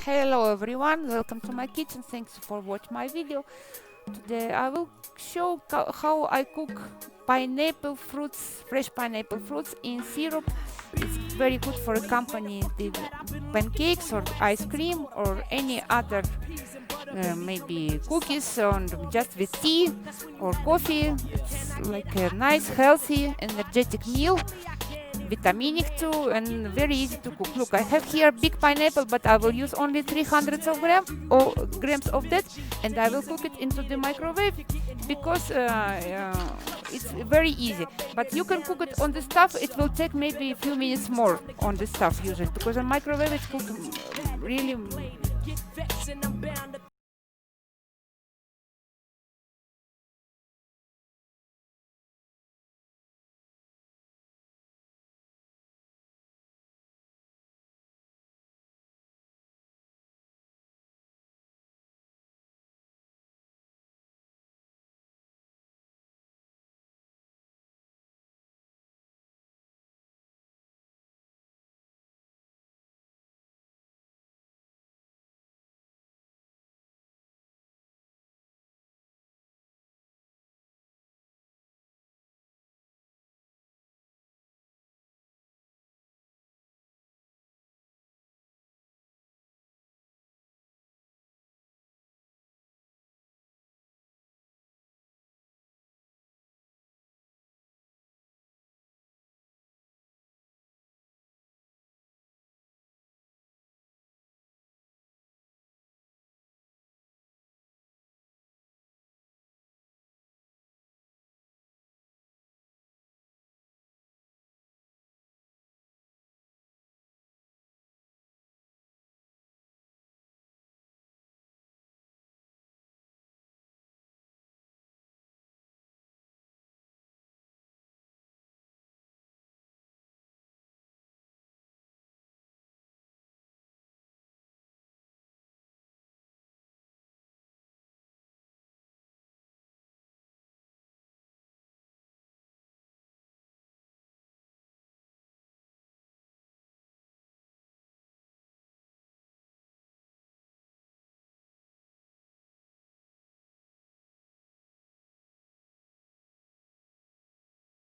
Hello everyone, welcome to my kitchen. Thanks for watching my video. Today I will show how I cook pineapple fruits, fresh pineapple fruits in syrup. It's very good for accompany the pancakes or ice cream or any other maybe cookies or just with tea or coffee. It's like a nice, healthy, energetic meal. Vitaminic too, and very easy to cook. Look, I have here big pineapple, but I will use only 300 of grams of that, and I will cook it into the microwave because it's very easy. But you can cook it on the stove. It will take maybe a few minutes more on the stove usually, because on microwave it's cooked really.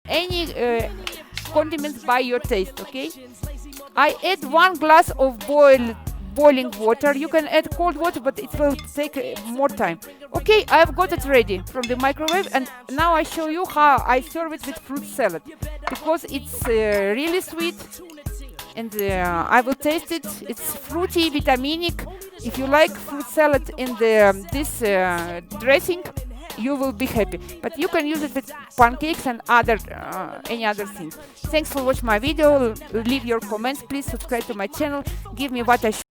Any condiments by your taste, okay? I add 1 glass of boiling water. You can add cold water, but it will take more time. Okay, I've got it ready from the microwave, and now I show you how I serve it with fruit salad, because it's really sweet, and I will taste it. It's fruity, vitaminic. If you like fruit salad in this dressing, you will be happy. But you can use it with pancakes and any other things. Thanks for watching my video. Leave your comments, please subscribe to my channel, give me what I